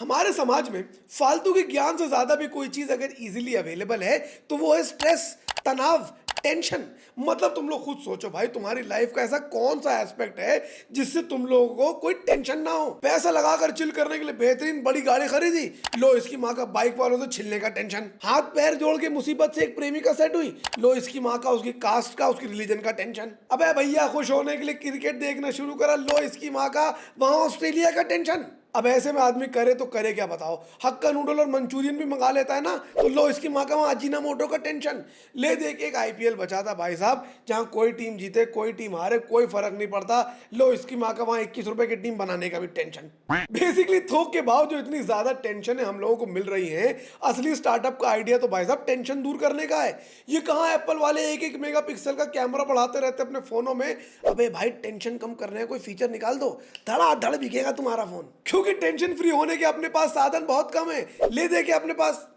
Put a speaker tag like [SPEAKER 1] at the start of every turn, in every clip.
[SPEAKER 1] हमारे समाज में फालतू के ज्ञान से ज्यादा भी कोई चीज अगर इजीली अवेलेबल है तो वो है स्ट्रेस, तनाव, टेंशन। मतलब तुम लोग खुद सोचो भाई, तुम्हारी लाइफ का ऐसा कौन सा एस्पेक्ट है जिससे तुम लोगों को कोई टेंशन ना हो। पैसा लगाकर चिल करने के लिए बेहतरीन बड़ी गाड़ी खरीदी, लो इसकी माँ का बाइक वालों से छिलने का टेंशन। हाथ पैर जोड़ के मुसीबत से एक प्रेमिका सेट हुई, लो इसकी माँ का, उसकी कास्ट का, उसकी रिलीजन का टेंशन। अबे भैया खुश होने के लिए क्रिकेट देखना शुरू करा, लो इसकी माँ का वहां ऑस्ट्रेलिया का टेंशन। अब ऐसे में आदमी करे तो करे क्या बताओ। हक्का नूडल और मंचूरियन भी मंगा लेता है ना, तो लो इसकी माँ का वहां अजीनामोटो का टेंशन। ले देख एक आईपीएल बचा था भाई साहब, जहां कोई टीम जीते कोई टीम हारे कोई फर्क नहीं पड़ता, लो इसकी माँ का वहां 21 रुपए की टीम बनाने का भी टेंशन। बेसिकली थोक के भाव जो इतनी ज्यादा टेंशन है हम लोगों को मिल रही है, असली स्टार्टअप का आइडिया तो भाई साहब टेंशन दूर करने का है। ये कहाँ एप्पल वाले 1-1 मेगापिक्सल का कैमरा बढ़ाते रहते अपने फोनों में। अबे भाई टेंशन कम करने का कोई फीचर निकाल दो, धड़ाधड़ बिकेगा तुम्हारा फोन। क्योंकि टेंशन फ्री होने के अपने पास साधन बहुत कम है। ले दे के अपने पास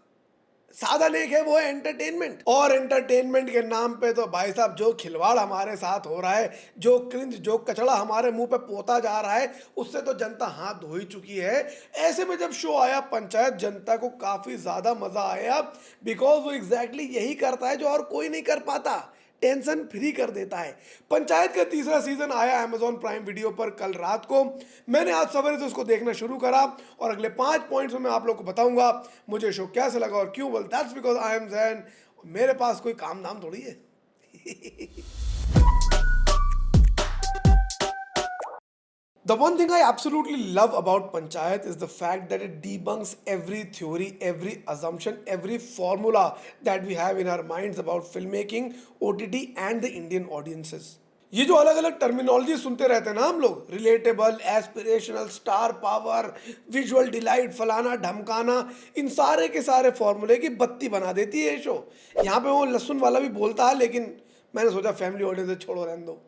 [SPEAKER 1] साधन एक है, वो है एंटरटेनमेंट। और एंटरटेनमेंट के नाम पे तो भाई साहब जो खिलवाड़ हमारे साथ हो रहा है, जो क्रिंज, जो कचड़ा हमारे मुंह पे पोता जा रहा है, उससे तो जनता हाथ धो ही चुकी है। ऐसे में जब शो आया पंचायत, जनता को काफी ज्यादा मजा आया, बिकॉज वो एग्जैक्टली यही करता है जो और कोई नहीं कर पाता, टेंशन फ्री कर देता है। पंचायत का तीसरा सीजन आया अमेजॉन प्राइम वीडियो पर कल रात को। मैंने आज सवेरे से उसको देखना शुरू करा और अगले 5 पॉइंट्स में मैं आप लोग को बताऊंगा मुझे शो कैसे लगा और क्यों। Well that's because I am Jain, मेरे पास कोई काम धाम थोड़ी है। The one thing I absolutely love about Panchayat is the fact that it debunks every theory, every assumption, every formula that we have in our minds about filmmaking, OTT and the Indian audiences. ये जो अलग अलग terminology सुनते रहते हैं ना हम लोग, relatable, aspirational, star power, visual delight, फलाना ढमकाना, इन सारे के सारे फॉर्मूले की बत्ती बना देती है ये शो। यहाँ पे वो लहसुन वाला भी बोलता है, लेकिन मैंने सोचा फैमिली ऑडियंस से छोड़ो, रहने दो।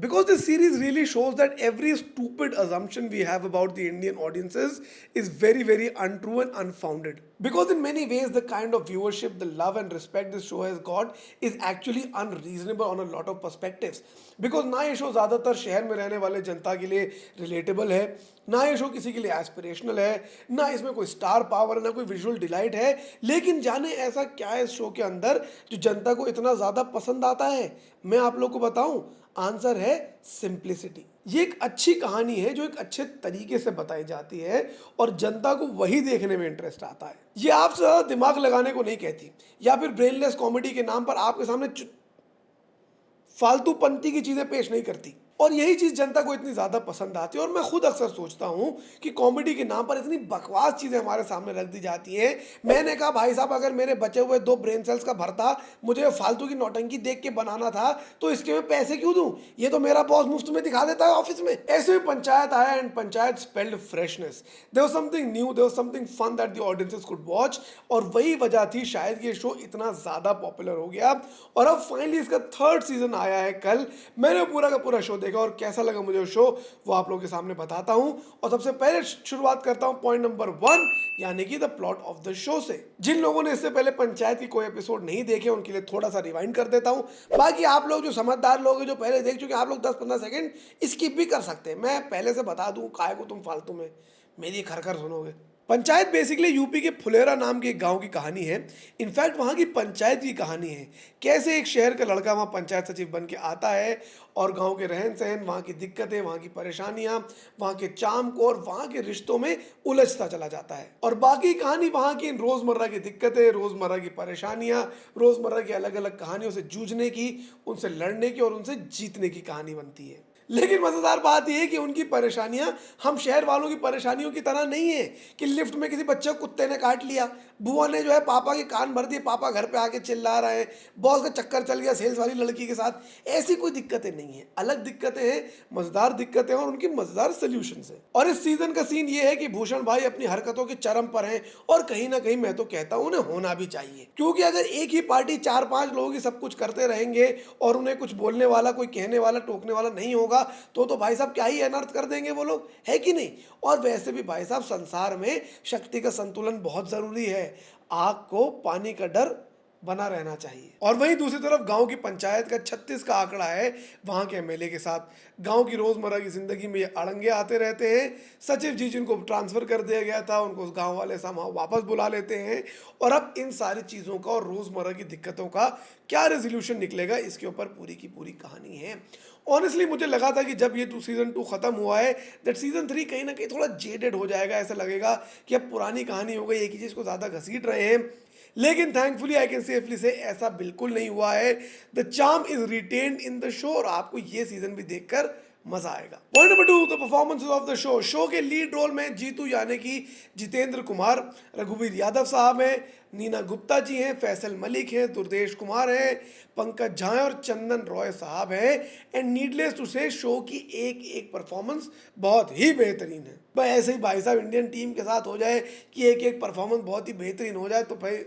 [SPEAKER 1] Because this series really shows that every stupid assumption we have about the Indian audiences is very, very untrue and unfounded. Because in many ways, the kind of viewership, the love and respect this show has got is actually unreasonable on a lot of perspectives. Because ना ये show ज़्यादातर शहर में रहने वाले जनता के लिए relatable है, ना ये शो किसी के लिए एस्पिरेशनल है, ना इसमें कोई स्टार पावर, ना कोई विजुअल डिलाइट है। लेकिन जाने ऐसा क्या है इस शो के अंदर जो जनता को इतना ज़्यादा पसंद आता है। मैं आप लोग को बताऊं, आंसर है सिंप्लिसिटी। ये एक अच्छी कहानी है जो एक अच्छे तरीके से बताई जाती है और जनता को वही देखने में इंटरेस्ट आता है। ये आपसे ज़्यादा दिमाग लगाने को नहीं कहती या फिर ब्रेनलेस कॉमेडी के नाम पर आपके सामने फालतू पंती की चीज़ें पेश नहीं करती। और यही चीज़ जनता को इतनी ज़्यादा पसंद आती है। और मैं खुद अक्सर सोचता हूँ कि कॉमेडी के नाम पर इतनी बकवास चीज़ें हमारे सामने रख दी जाती हैं। मैंने कहा भाई साहब, अगर मेरे बचे हुए 2 ब्रेन सेल्स का भरता मुझे फालतू की नौटंकी देख के बनाना था तो इसके मैं पैसे क्यों दूं? ये तो मेरा बॉस मुफ्त में दिखा देता है ऑफिस में। ऐसे में पंचायत आया and Panchayat spelled freshness. There was something new, there was something fun that the audiences could watch. और वही वजह थी शायद ये शो इतना ज़्यादा पॉपुलर हो गया। और अब फाइनली इसका 3rd सीजन आया है कल। मैंने पूरा का पूरा शो देखा और कैसा लगा मुझे शो वो आप लोगों के सामने बताता हूं। और सबसे पहले शुरुआत करता हूं पॉइंट नंबर 1, यानी कि the plot of the show से। जिन लोगों ने इससे पहले पंचायत की कोई एपिसोड नहीं देखे उनके लिए थोड़ा सा रिवाइंड कर देता हूं। बाकी आप लोग जो समझदार लोग हैं, जो पहले देख चुके हैं, आप लोग 10-15 सेकंड स्किप भी कर सकते हैं। मैं पहले से बता दूं, काहे को तुम फालतू में मेरी खरखर सुनोगे। पंचायत बेसिकली यूपी के फुलेरा नाम के एक गांव की कहानी है। इनफैक्ट वहाँ की पंचायत की कहानी है, कैसे एक शहर का लड़का वहाँ पंचायत सचिव बन के आता है और गांव के रहन सहन, वहाँ की दिक्कतें, वहाँ की परेशानियाँ, वहाँ के चाम को और वहाँ के रिश्तों में उलझता चला जाता है। और बाकी कहानी वहाँ की इन रोज़मर्रा की दिक्कतें, रोज़मर्रा की परेशानियाँ, रोज़मर्रा की अलग अलग कहानियों से जूझने की, उनसे लड़ने की और उनसे जीतने की कहानी बनती है। लेकिन मज़ेदार बात यह है कि उनकी परेशानियां हम शहर वालों की परेशानियों की तरह नहीं है कि लिफ्ट में किसी बच्चे को कुत्ते ने काट लिया, बुआ ने जो है पापा के कान भर दिए, पापा घर पे आके चिल्ला रहे हैं, बॉस का चक्कर चल गया सेल्स वाली लड़की के साथ। ऐसी कोई दिक्कतें नहीं है, अलग दिक्कतें हैं, मज़ेदार दिक्कतें हैं और उनकी मज़ेदार सोल्यूशन है। और इस सीजन का सीन ये है कि भूषण भाई अपनी हरकतों के चरम पर हैं और कहीं ना कहीं मैं तो कहता हूँ उन्हें होना भी चाहिए। क्योंकि अगर एक ही पार्टी 4-5 लोग ही सब कुछ करते रहेंगे और उन्हें कुछ बोलने वाला, कोई कहने वाला, टोकने वाला नहीं होगा तो भाई साहब क्या ही अनर्थ कर देंगे वो लोग, है कि नहीं। और वैसे भी भाई साहब संसार में शक्ति का संतुलन बहुत जरूरी है। आग को पानी का डर बना रहना चाहिए। और वहीं दूसरी तरफ गांव की पंचायत का 36 का आंकड़ा है वहां के एमएलए के साथ। गांव की रोजमर्रा की जिंदगी में ये अड़ंगे आते रहते हैं। सचिव जी जिनको ट्रांसफर कर दिया गया था उनको उस गांव वाले सामान वापस बुला लेते हैं। और अब इन सारी चीजों का और रोजमर्रा की दिक्कतों का क्या रेजोल्यूशन निकलेगा, इसके ऊपर पूरी की पूरी कहानी है। ऑनेस्टली मुझे लगा था कि जब ये सीजन 2 खत्म हुआ है, दैट सीजन 3 कहीं ना कहीं थोड़ा जेडेड हो जाएगा, ऐसा लगेगा कि अब पुरानी कहानी हो गई, एक ही चीज को ज्यादा घसीट रहे हैं। लेकिन थैंकफुली आई कैन सेफली से ऐसा बिल्कुल नहीं हुआ है। The charm is retained in the show और आपको ये सीजन भी देखकर मजा आएगा। Point number 2, the performances of the show. Show के लीड रोल में जीतू यानी कि जितेंद्र कुमार, रघुवीर यादव साहब हैं, नीना गुप्ता जी हैं, फैसल मलिक हैं, दुर्देश कुमार हैं, पंकज झा और चंदन रॉय साहब हैं। एंड नीडलेस टू से शो की एक एक परफॉर्मेंस बहुत ही बेहतरीन है। भाई ऐसे ही भाई साहब इंडियन टीम के साथ हो जाए कि एक एक परफॉर्मेंस बहुत ही बेहतरीन हो जाए तो भाई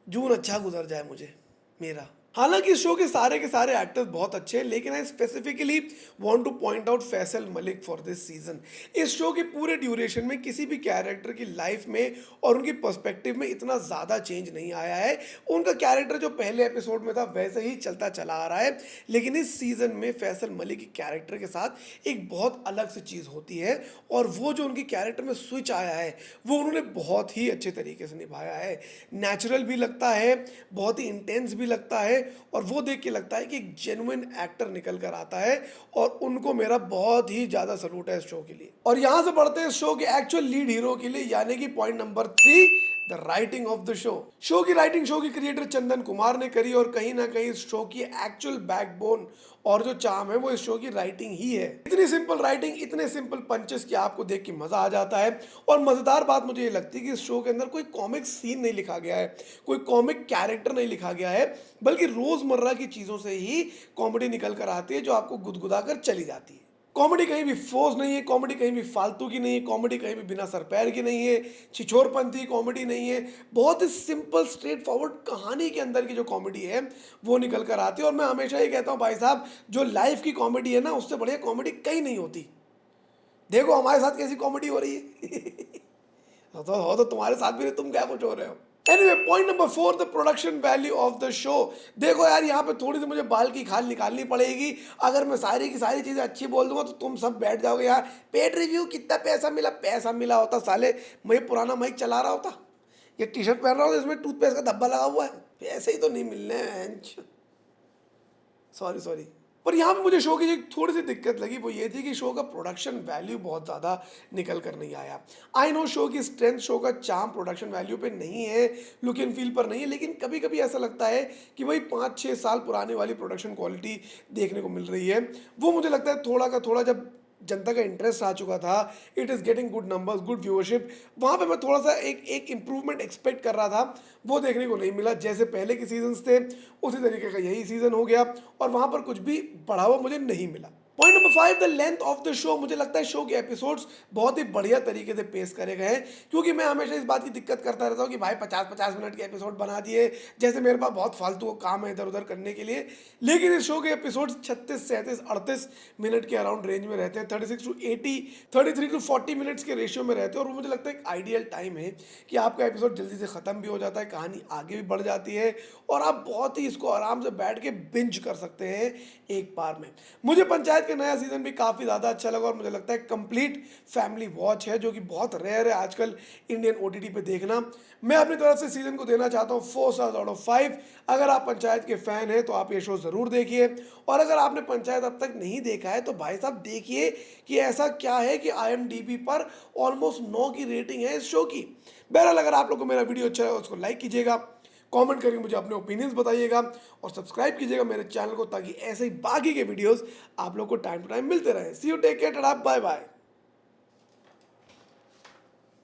[SPEAKER 1] जून अच्छा गुजर जाए मुझे मेरा। हालांकि इस शो के सारे एक्टर्स बहुत अच्छे हैं, लेकिन I specifically want two point out Faisal Malik for this season. इस शो के पूरे ड्यूरेशन में किसी भी कैरेक्टर की लाइफ में और उनकी पर्सपेक्टिव में इतना ज़्यादा चेंज नहीं आया है। उनका कैरेक्टर जो पहले एपिसोड में था वैसे ही चलता चला आ रहा है, लेकिन इस सीजन में फैसल मलिक के कैरेक्टर के साथ एक बहुत अलग सी चीज़ होती है। और वो जो उनकी कैरेक्टर में स्विच आया है वो उन्होंने बहुत ही अच्छे तरीके से निभाया है। नेचुरल भी लगता है, बहुत ही इंटेंस भी लगता है, और वो देख के लगता है कि एक जेन्युइन एक्टर निकल कर आता है। और उनको मेरा बहुत ही ज्यादा सलूट है इस शो के लिए। और यहां से बढ़ते हैं इस शो के एक्चुअल लीड हीरो के लिए, यानी कि point number 3, the writing of the show. Show की राइटिंग शो की क्रिएटर चंदन कुमार ने करी, और कहीं ना कहीं इस शो की एक्चुअल बैकबोन और जो चार्म है वो इस शो की राइटिंग ही है। इतनी सिंपल राइटिंग, इतने सिंपल पंचेस कि आपको देख के मजा आ जाता है। और मजेदार बात मुझे ये लगती है कि इस शो के अंदर कोई कॉमिक सीन नहीं लिखा गया है, कोई कॉमिक कैरेक्टर नहीं लिखा गया है, बल्कि रोजमर्रा की चीजों से ही कॉमेडी निकल कर आती है जो आपको गुदगुदा कर चली जाती है। कॉमेडी कहीं भी फोर्स नहीं है, कॉमेडी कहीं भी फालतू की नहीं है, कॉमेडी कहीं भी बिना सर पैर की नहीं है, छिछोरपंथी कॉमेडी नहीं है। बहुत ही सिंपल स्ट्रेट फॉरवर्ड कहानी के अंदर की जो कॉमेडी है वो निकल कर आती है। और मैं हमेशा ये कहता हूँ भाई साहब, जो लाइफ की कॉमेडी है ना उससे बढ़िया कॉमेडी कहीं नहीं होती। देखो हमारे साथ कैसी कॉमेडी हो रही है। हो तो तुम्हारे साथ भी नहीं, तुम क्या कुछ हो रहे हो। Anyway, point number 4, the production value of the show. देखो यार, यहाँ पे थोड़ी सी मुझे बाल की खाल निकालनी पड़ेगी। अगर मैं सारी की सारी चीज़ें अच्छी बोल दूंगा तो तुम सब बैठ जाओगे यार, पेड रिव्यू कितना पैसा मिला। पैसा मिला होता साले मैं पुराना माइक चला रहा होता, ये टी शर्ट पहन रहा हूँ इसमें टूथपेस्ट का धब्बा लगा हुआ है, पैसे ही तो नहीं मिलने हैं। Sorry sorry. पर यहाँ पे मुझे शो की एक थोड़ी सी दिक्कत लगी, वो ये थी कि शो का प्रोडक्शन वैल्यू बहुत ज़्यादा निकल कर नहीं आया। आई नो शो की स्ट्रेंथ, शो का चार्म प्रोडक्शन वैल्यू पे नहीं है, लुक एंड फील पर नहीं है, लेकिन कभी कभी ऐसा लगता है कि वही 5-6 साल पुराने वाली प्रोडक्शन क्वालिटी देखने को मिल रही है। वो मुझे लगता है थोड़ा का थोड़ा, जब जनता का इंटरेस्ट आ चुका था, it is getting good numbers, good viewership, वहाँ पे मैं थोड़ा सा एक इम्प्रूवमेंट एक्सपेक्ट कर रहा था, वो देखने को नहीं मिला। जैसे पहले के सीजन्स थे उसी तरीके का यही सीज़न हो गया, और वहाँ पर कुछ भी बढ़ावा मुझे नहीं मिला। Point number 5, the length of the show. मुझे लगता है शो के एपिसोड्स बहुत ही बढ़िया तरीके से पेश करे गए हैं, क्योंकि मैं हमेशा इस बात की दिक्कत करता रहता हूँ कि भाई 50-50 मिनट के एपिसोड बना दिए, जैसे मेरे पास बहुत फालतू काम है इधर उधर करने के लिए। लेकिन इस शो के एपिसोड 36, 37, 38 मिनट के अराउंड रेंज में रहते हैं, 36 to 80, 33 to 40 मिनट्स के रेशियो में रहते हैं। और वो मुझे लगता है एक आइडियल टाइम है कि आपका एपिसोड जल्दी से ख़त्म भी हो जाता है, कहानी आगे भी बढ़ जाती है, और आप बहुत ही इसको आराम से बैठ के बिंज कर सकते हैं एक बार में। मुझे पंचायत का नया सीजन भी काफ़ी ज़्यादा अच्छा लगा, और मुझे लगता है कंप्लीट फैमिली वॉच है, जो कि बहुत रेयर है आजकल इंडियन ओटीटी पे देखना। मैं अपनी तरफ से सीजन को देना चाहता हूँ 4 स्टार्स आउट ऑफ 5। अगर आप पंचायत के फैन हैं तो आप ये शो ज़रूर देखिए, और अगर आपने पंचायत अब तक नहीं देखा है तो भाई साहब देखिए कि ऐसा क्या है कि IMDb पर ऑलमोस्ट 9 की रेटिंग है इस शो की। बहरहाल, अगर आप लोग को मेरा वीडियो अच्छा है उसको लाइक कीजिएगा, कमेंट करके मुझे अपने ओपिनियंस बताइएगा, और सब्सक्राइब कीजिएगा मेरे चैनल को, ताकि ऐसे ही बाकी के वीडियोस आप लोग को टाइम टू टाइम मिलते रहे। See you, take care, tata, bye bye.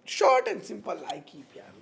[SPEAKER 1] Short and simple, I keep यार।